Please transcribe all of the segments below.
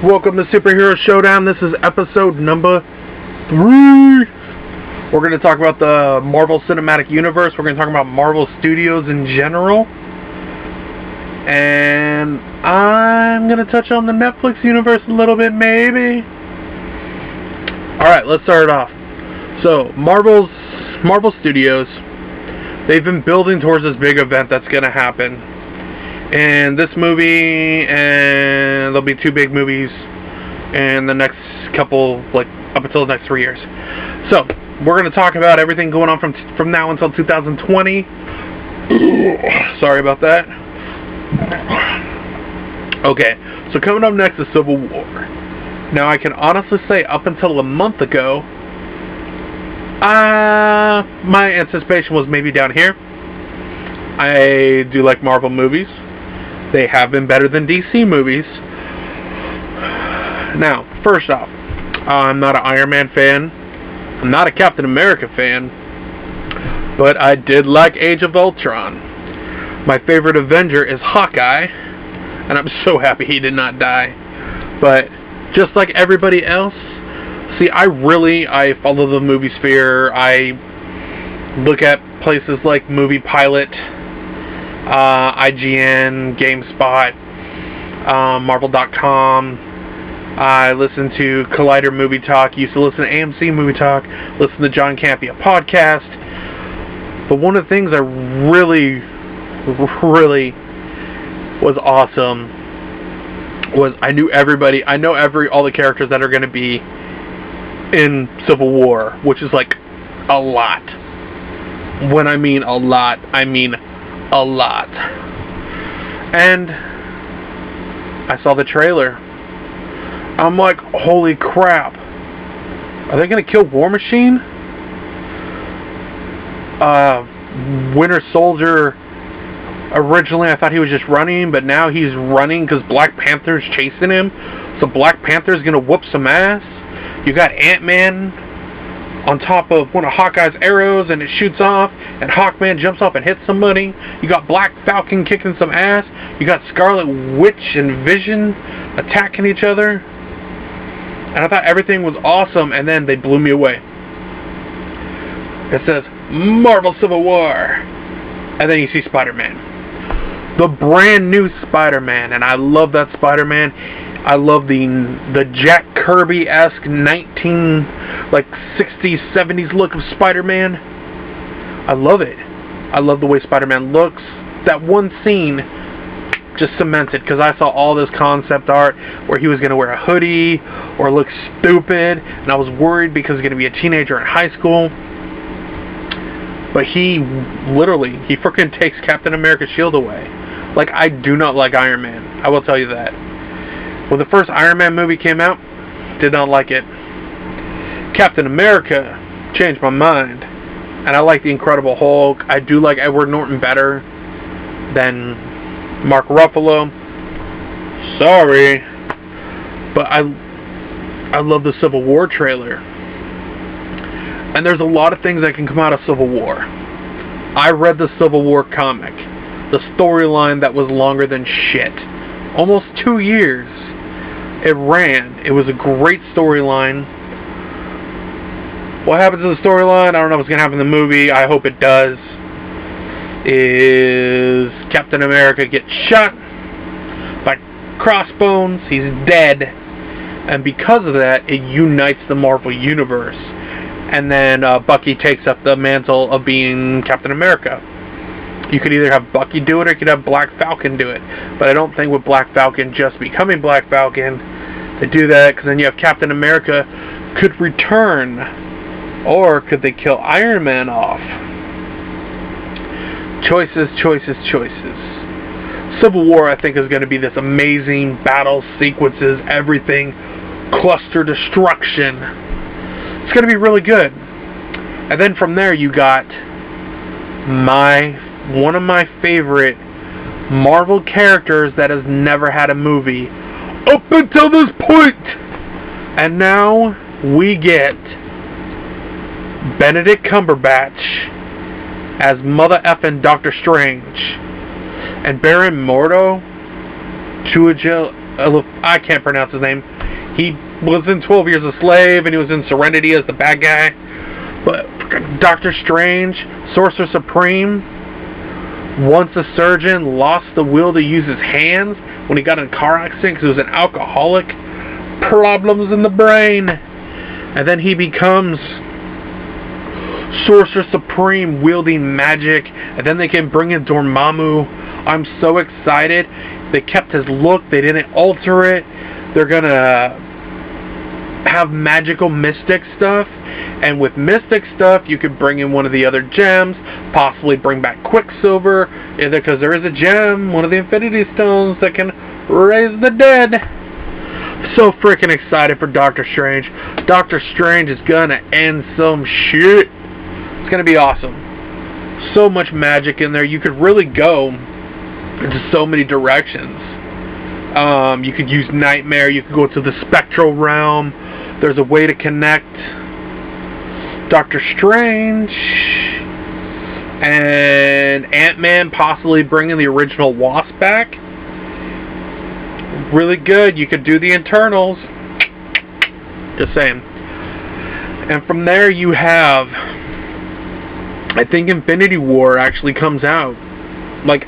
Welcome to Superhero Showdown. This is episode number 3. We're going to talk about the Marvel Cinematic Universe. We're going to talk about Marvel Studios in general. And I'm going to touch on the Netflix universe a little bit, maybe. Alright, let's start it off. So, Marvel Studios, they've been building towards this big event that's going to happen. And this movie, and there'll be 2 big movies in the next couple, like, up until the next 3 years. So, we're going to talk about everything going on from now until 2020. Sorry about that. Okay, so coming up next is Civil War. Now, I can honestly say, up until a month ago, my anticipation was maybe down here. I do like Marvel movies. They have been better than DC movies. Now, first off, I'm not an Iron Man fan. I'm not a Captain America fan. But I did like Age of Ultron. My favorite Avenger is Hawkeye. And I'm so happy he did not die. But, just like everybody else, see, I follow the movie sphere. I look at places like Movie Pilot, IGN, GameSpot, Marvel.com. I listen to Collider Movie Talk. Used to listen to AMC Movie Talk. Listen to John Campea podcast. But one of the things I really was awesome was I knew everybody. I know all the characters that are going to be in Civil War, which is like a lot. When I mean a lot, I mean a lot. And I saw the trailer. I'm like, holy crap. Are they going to kill War Machine? Winter Soldier, originally I thought he was just running, but now he's running because Black Panther's chasing him. So Black Panther's going to whoop some ass. You got Ant-Man on top of one of Hawkeye's arrows, and it shoots off, and Hawkman jumps off and hits somebody. You got Black Falcon kicking some ass. You got Scarlet Witch and Vision attacking each other. And I thought everything was awesome, and then they blew me away. It says, Marvel Civil War. And then you see Spider-Man. The brand new Spider-Man, and I love that Spider-Man. I love the Jack Kirby-esque 60s, 70s look of Spider-Man. I love it. I love the way Spider-Man looks. That one scene just cemented, because I saw all this concept art where he was going to wear a hoodie or look stupid, and I was worried because he's going to be a teenager in high school. But he freaking takes Captain America's shield away. Like, I do not like Iron Man. I will tell you that. When the first Iron Man movie came out, did not like it. Captain America changed my mind. And I like the Incredible Hulk. I do like Edward Norton better than Mark Ruffalo. Sorry. But I love the Civil War trailer. And there's a lot of things that can come out of Civil War. I read the Civil War comic. The storyline that was longer than shit. Almost 2 years. It ran. It was a great storyline. What happens in the storyline? I don't know what's going to happen in the movie. I hope it does. Is Captain America gets shot by crossbones. He's dead. And because of that, it unites the Marvel Universe. And then Bucky takes up the mantle of being Captain America. You could either have Bucky do it or you could have Black Falcon do it. But I don't think with Black Falcon just becoming Black Falcon they do that, because then you have Captain America could return. Or could they kill Iron Man off? Choices, choices, choices. Civil War, I think, is going to be this amazing battle sequences, everything, cluster destruction. It's going to be really good. And then from there you got one of my favorite Marvel characters that has never had a movie up until this point. And now we get Benedict Cumberbatch as Mother Effin' Doctor Strange. And Baron Mordo, I can't pronounce his name. He was in 12 Years a Slave, and he was in Serenity as the bad guy. But Doctor Strange, Sorcerer Supreme, once a surgeon, lost the will to use his hands when he got in a car accident because he was an alcoholic. Problems in the brain. And then he becomes Sorcerer Supreme, wielding magic. And then they can bring in Dormammu. I'm so excited. They kept his look. They didn't alter it. They're going to have magical mystic stuff, and with mystic stuff you could bring in one of the other gems, possibly bring back Quicksilver, because there is a gem, one of the Infinity Stones, that can raise the dead. So freaking excited for Doctor Strange. Doctor Strange is gonna end some shit. It's gonna be awesome. So much magic in there. You could really go into so many directions. You could use Nightmare. You could go to the Spectral Realm. There's a way to connect Doctor Strange and Ant-Man, possibly bringing the original Wasp back. Really good. You could do the Eternals. Just saying. And from there you have, I think Infinity War actually comes out like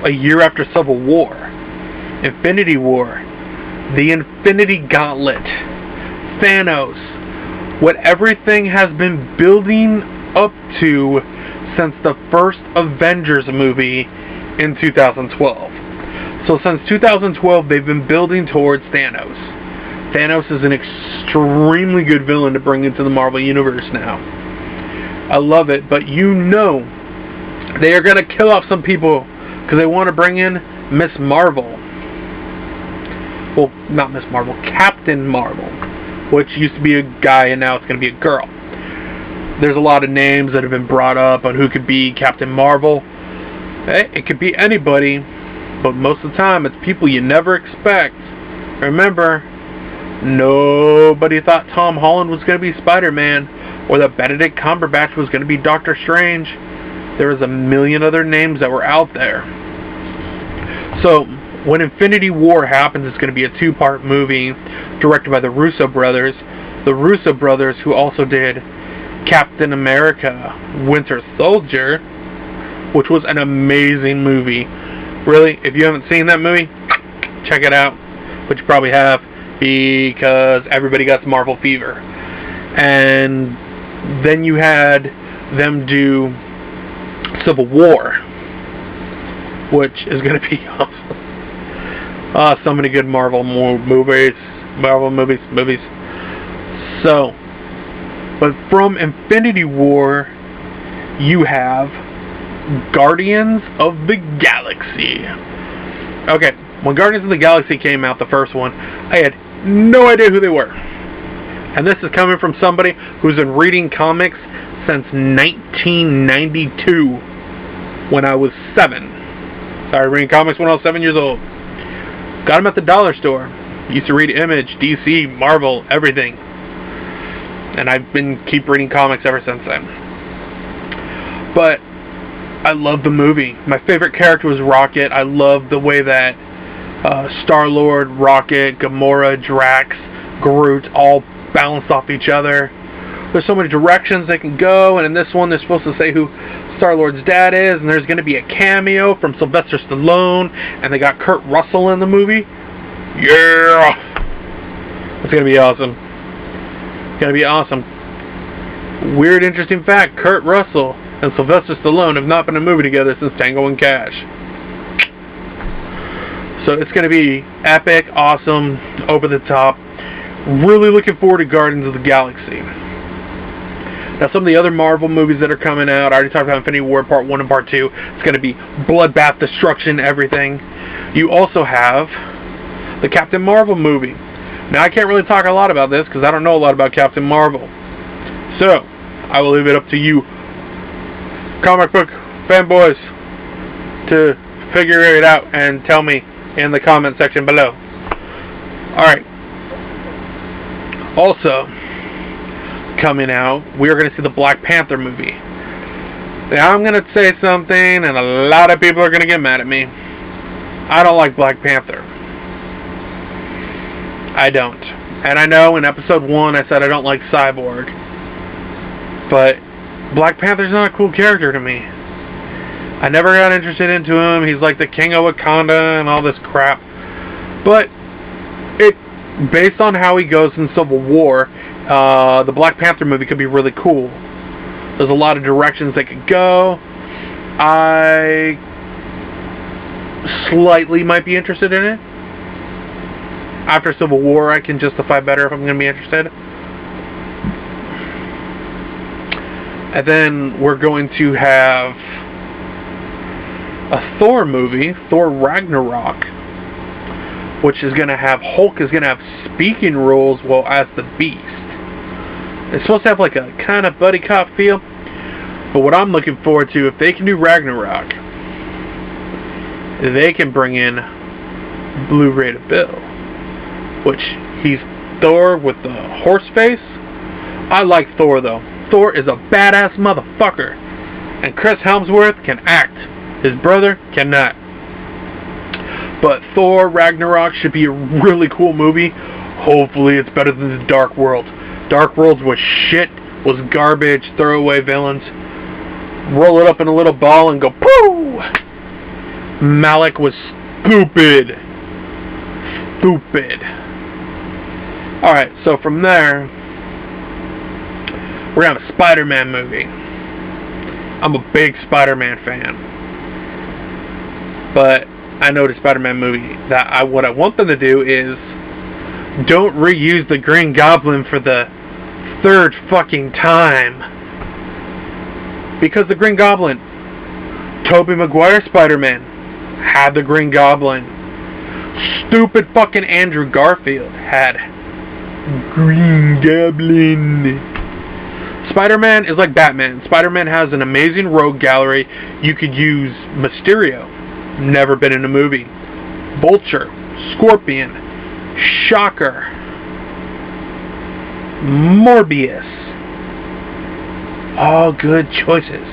a year after Civil War. Infinity War, the Infinity Gauntlet, Thanos, what everything has been building up to since the first Avengers movie in 2012. So since 2012, they've been building towards Thanos. Thanos is an extremely good villain to bring into the Marvel Universe now. I love it, but you know they are going to kill off some people because they want to bring in Miss Marvel. Well, not Miss Marvel, Captain Marvel, which used to be a guy and now it's going to be a girl. There's a lot of names that have been brought up on who could be Captain Marvel. Hey, it could be anybody, but most of the time it's people you never expect. Remember, nobody thought Tom Holland was going to be Spider-Man or that Benedict Cumberbatch was going to be Doctor Strange. There was a million other names that were out there. So, when Infinity War happens, it's going to be a two-part movie directed by the Russo brothers. The Russo brothers, who also did Captain America, Winter Soldier, which was an amazing movie. Really, if you haven't seen that movie, check it out. But you probably have, because everybody got Marvel fever. And then you had them do Civil War, which is going to be awesome. So many good Marvel movies. So, but from Infinity War, you have Guardians of the Galaxy. Okay, when Guardians of the Galaxy came out, the first one, I had no idea who they were. And this is coming from somebody who's been reading comics since 1992, when I was 7. Started reading comics when I was 7 years old. Got them at the dollar store. Used to read Image, DC, Marvel, everything. And I've been keep reading comics ever since then. But I love the movie. My favorite character was Rocket. I love the way that Star-Lord, Rocket, Gamora, Drax, Groot all balance off each other. There's so many directions they can go, and in this one they're supposed to say who Star-Lord's dad is, and there's going to be a cameo from Sylvester Stallone, and they got Kurt Russell in the movie. Yeah! It's going to be awesome. It's going to be awesome. Weird, interesting fact, Kurt Russell and Sylvester Stallone have not been in a movie together since Tango and Cash. So it's going to be epic, awesome, over the top. Really looking forward to Guardians of the Galaxy. Now, some of the other Marvel movies that are coming out, I already talked about Infinity War Part 1 and Part 2. It's going to be bloodbath, destruction, everything. You also have the Captain Marvel movie. Now, I can't really talk a lot about this because I don't know a lot about Captain Marvel. So, I will leave it up to you, comic book fanboys, to figure it out and tell me in the comment section below. Alright. Also, coming out, we are going to see the Black Panther movie. Now, I'm going to say something, and a lot of people are going to get mad at me. I don't like Black Panther. I don't. And I know in episode 1 I said I don't like Cyborg. But Black Panther's not a cool character to me. I never got interested into him. He's like the king of Wakanda and all this crap. But based on how he goes in Civil War, the Black Panther movie could be really cool. There's a lot of directions they could go. I slightly might be interested in it. After Civil War, I can justify better if I'm going to be interested. And then we're going to have a Thor movie, Thor Ragnarok, which is going to have Hulk is going to have speaking roles as the Beast. It's supposed to have like a kind of buddy cop feel. But what I'm looking forward to, if they can do Ragnarok, they can bring in Blue Raider Bill, which he's Thor with the horse face. I like Thor though. Thor is a badass motherfucker. And Chris Hemsworth can act. His brother cannot. But Thor Ragnarok should be a really cool movie. Hopefully it's better than the Dark World. Dark World was shit, was garbage, throwaway villains. Roll it up in a little ball and go pooh! Malik was stupid. Stupid. Alright, so from there, we're going to have a Spider-Man movie. I'm a big Spider-Man fan. But I know the Spider-Man movie that what I want them to do is don't reuse the Green Goblin for the 3rd fucking time. Because the Green Goblin, Tobey Maguire Spider-Man, had the Green Goblin. Stupid fucking Andrew Garfield had Green Goblin. Spider-Man is like Batman. Spider-Man has an amazing rogue gallery. You could use Mysterio. Never been in a movie. Vulture, Scorpion, Shocker, Morbius. All good choices.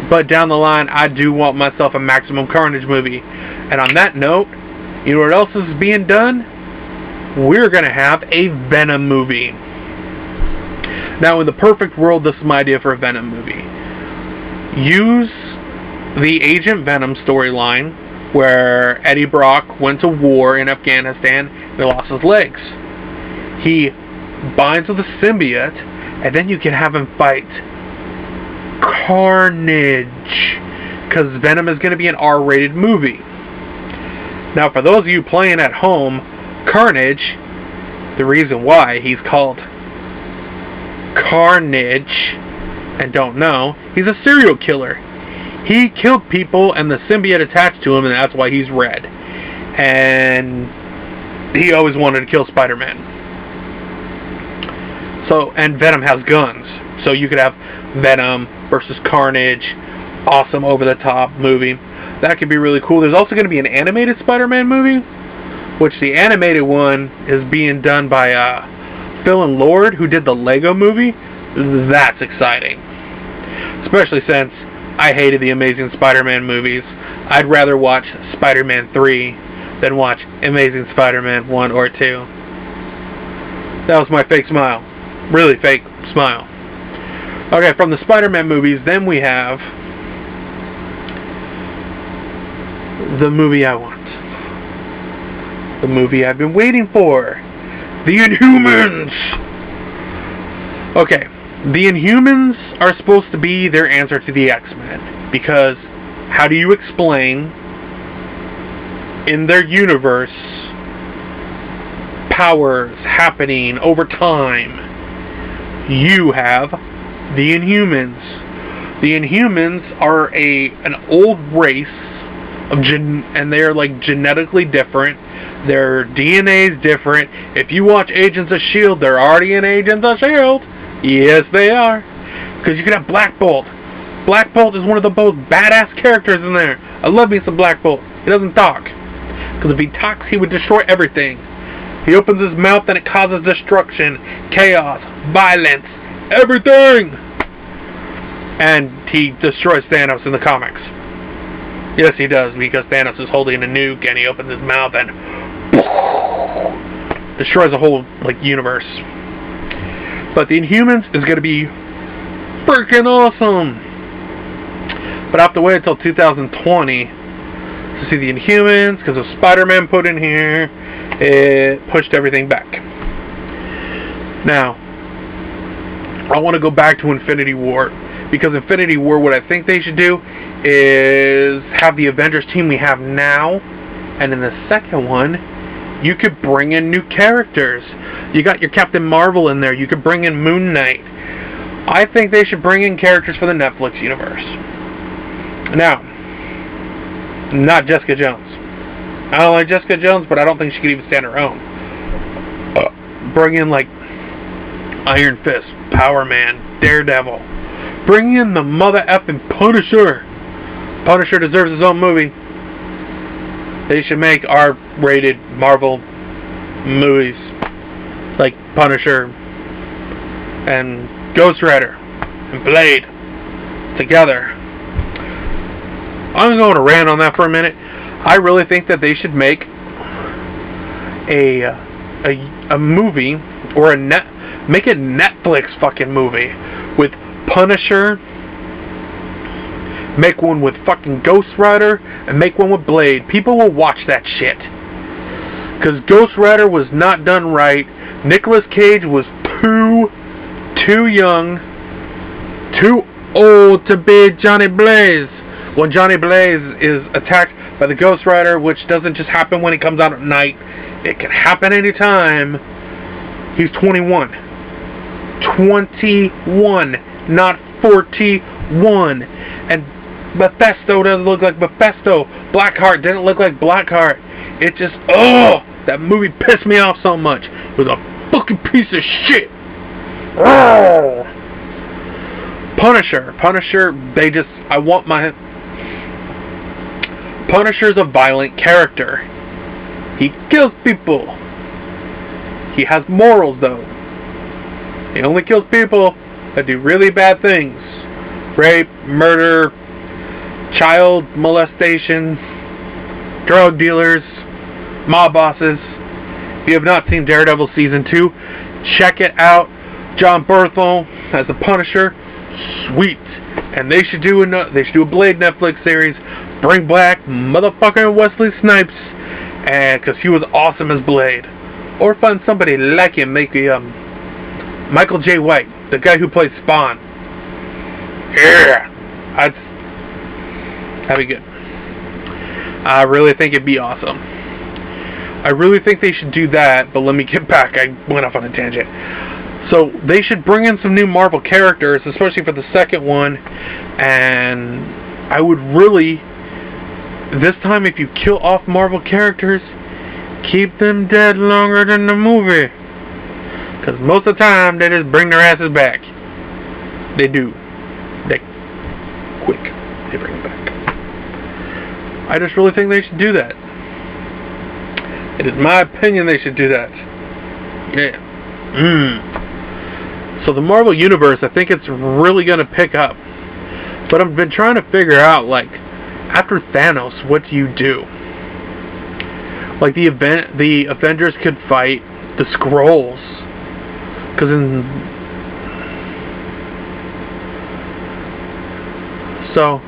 But down the line, I do want myself a Maximum Carnage movie. And on that note, you know what else is being done? We're going to have a Venom movie. Now, in the perfect world, this is my idea for a Venom movie. Use the Agent Venom storyline, where Eddie Brock went to war in Afghanistan and he lost his legs. He binds with a symbiote, and then you can have him fight Carnage, because Venom is going to be an R-rated movie. Now, for those of you playing at home, Carnage, the reason why he's called Carnage, and don't know, he's a serial killer. He killed people and the symbiote attached to him, and that's why he's red. And he always wanted to kill Spider-Man. So, and Venom has guns. So you could have Venom versus Carnage. Awesome over-the-top movie. That could be really cool. There's also going to be an animated Spider-Man movie, which the animated one is being done by Phil and Lord, who did the Lego movie. That's exciting. Especially since I hated the Amazing Spider-Man movies. I'd rather watch Spider-Man 3 than watch Amazing Spider-Man 1 or 2. That was my fake smile. Really fake smile. Okay, from the Spider-Man movies, then we have the movie I want. The movie I've been waiting for. The Inhumans! Okay, the Inhumans are supposed to be their answer to the X-Men. Because how do you explain in their universe powers happening over time? You have the Inhumans. The Inhumans are an old race of and they're like genetically different. Their DNA is different. If you watch Agents of S.H.I.E.L.D., they're already in Agents of S.H.I.E.L.D. Yes, they are. Because you can have Black Bolt. Black Bolt is one of the most badass characters in there. I love me some Black Bolt. He doesn't talk. Because if he talks, he would destroy everything. He opens his mouth and it causes destruction, chaos, violence, everything! And he destroys Thanos in the comics. Yes, he does, because Thanos is holding a nuke and he opens his mouth and destroys the whole universe. But the Inhumans is going to be freaking awesome. But I have to wait until 2020 to see the Inhumans, because of SpiderMan put in here, it pushed everything back. Now, I want to go back to Infinity War, because Infinity War, what I think they should do is have the Avengers team we have now, and in the second one, you could bring in new characters. You got your Captain Marvel in there, you could bring in Moon Knight. I think they should bring in characters for the Netflix universe. Now, not Jessica Jones. I don't like Jessica Jones, but I don't think she could even stand her own. Bring in Iron Fist, Power Man, Daredevil. Bring in the mother effing Punisher. Punisher deserves his own movie. They should make R-rated Marvel movies like Punisher and Ghost Rider and Blade together. I'm going to rant on that for a minute. I really think that they should make a movie, or make a Netflix fucking movie with Punisher, make one with fucking Ghost Rider, and make one with Blade. People will watch that shit. Because Ghost Rider was not done right. Nicolas Cage was too young, too old to be Johnny Blaze. When Johnny Blaze is attacked by the Ghost Rider, which doesn't just happen when he comes out at night, it can happen anytime. He's 21. 21, not 41. And Mephisto doesn't look like Mephisto. Blackheart didn't look like Blackheart. It just, that movie pissed me off so much. It was a fucking piece of shit. Oh. Punisher, Punisher's a violent character. He kills people. He has morals, though. He only kills people that do really bad things. Rape, murder, child molestation, drug dealers, mob bosses. If you have not seen Daredevil Season 2, check it out. John Berthel as the Punisher. Sweet. And they should do a Blade Netflix series. Bring back motherfucking Wesley Snipes, and because he was awesome as Blade. Or find somebody like him, make a Michael J. White, the guy who plays Spawn. Yeah, that'd be good. I really think it'd be awesome. I really think they should do that, but let me get back. I went off on a tangent. So they should bring in some new Marvel characters, especially for the second one, and I would really, this time, if you kill off Marvel characters, keep them dead longer than the movie. Because most of the time, they just bring their asses back. They do. They bring them back. I just really think they should do that. It is my opinion they should do that. Yeah. So the Marvel Universe, I think it's really going to pick up. But I've been trying to figure out, after Thanos, what do you do? The Avengers could fight the Skrulls. Because So,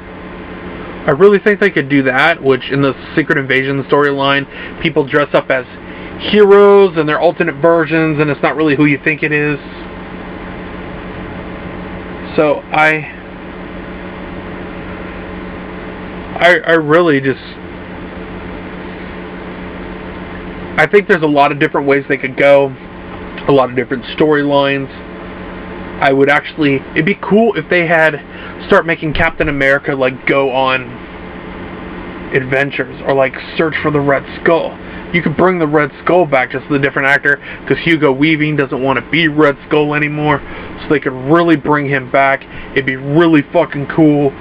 I really think they could do that, which in the Secret Invasion storyline, people dress up as heroes and their alternate versions, and it's not really who you think it is. So, I really just, I think there's a lot of different ways they could go, a lot of different storylines. I would actually, it'd be cool if they had start making Captain America go on adventures, or search for the Red Skull. You could bring the Red Skull back, just with a different actor, because Hugo Weaving doesn't want to be Red Skull anymore, so they could really bring him back. It'd be really fucking cool.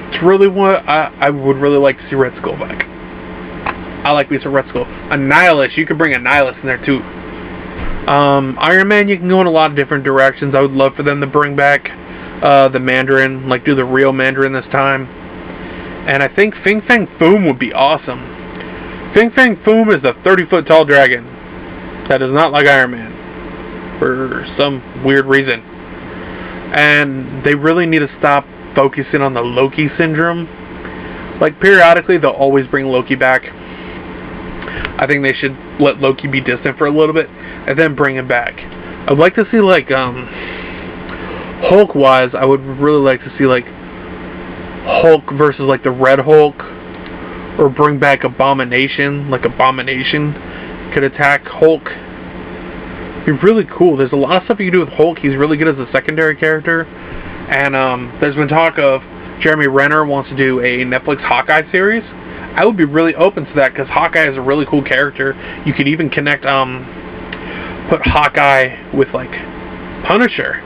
It's really what I would really like to see Red Skull back. I like me some Red Skull. Annihilus, you could bring Annihilus in there too. Iron Man, you can go in a lot of different directions. I would love for them to bring back the Mandarin, like do the real Mandarin this time. And I think Fin Fang Foom would be awesome. Fin Fang Foom is a 30-foot tall dragon that is not like Iron Man for some weird reason. And they really need to stop focusing on the Loki syndrome. Like, periodically, they'll always bring Loki back. I think they should let Loki be distant for a little bit and then bring him back. I'd like to see, like, Hulk-wise, I would really like to see, like, Hulk versus, like, the Red Hulk, or bring back Abomination. Like, Abomination could attack Hulk. It'd be really cool. There's a lot of stuff you can do with Hulk. He's really good as a secondary character. And there's been talk of Jeremy Renner wants to do a Netflix Hawkeye series. I would be really open to that, because Hawkeye is a really cool character. You could even connect, put Hawkeye with, like, Punisher.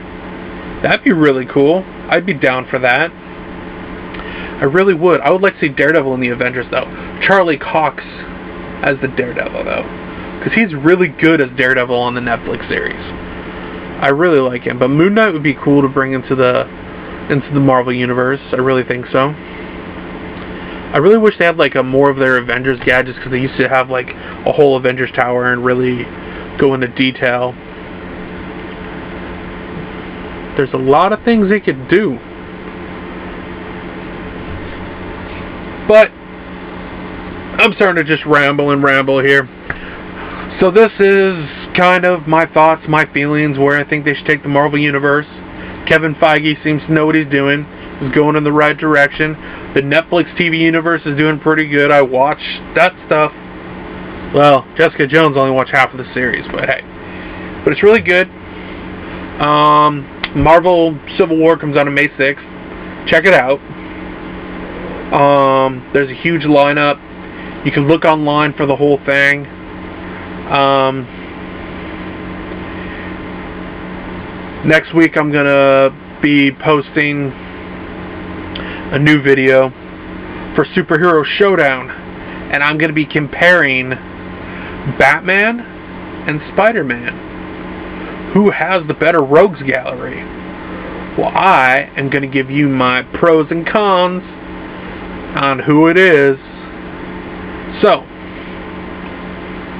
That'd be really cool. I'd be down for that. I really would. I would like to see Daredevil in the Avengers, though. Charlie Cox as the Daredevil, though. Because he's really good as Daredevil on the Netflix series. I really like him. But Moon Knight would be cool to bring into the Marvel Universe. I really think so. I really wish they had, like, a more of their Avengers gadgets, because they used to have, like, a whole Avengers Tower and really go into detail. There's a lot of things they could do. But I'm starting to just ramble here. So this is kind of my thoughts, my feelings, where I think they should take the Marvel Universe. Kevin Feige seems to know what he's doing. He's going in the right direction. The Netflix TV universe is doing pretty good. I watch that stuff. Well, Jessica Jones only watched half of the series, but hey. But it's really good. Marvel Civil War comes out on May 6th. Check it out. There's a huge lineup. You can look online for the whole thing. Next week I'm gonna be posting a new video for Superhero Showdown, and I'm gonna be comparing Batman and Spider-Man. Who has the better rogues gallery? Well, I am gonna give you my pros and cons on who it is. So,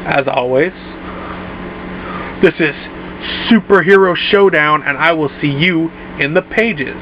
as always, this is Superhero Showdown, and I will see you in the pages.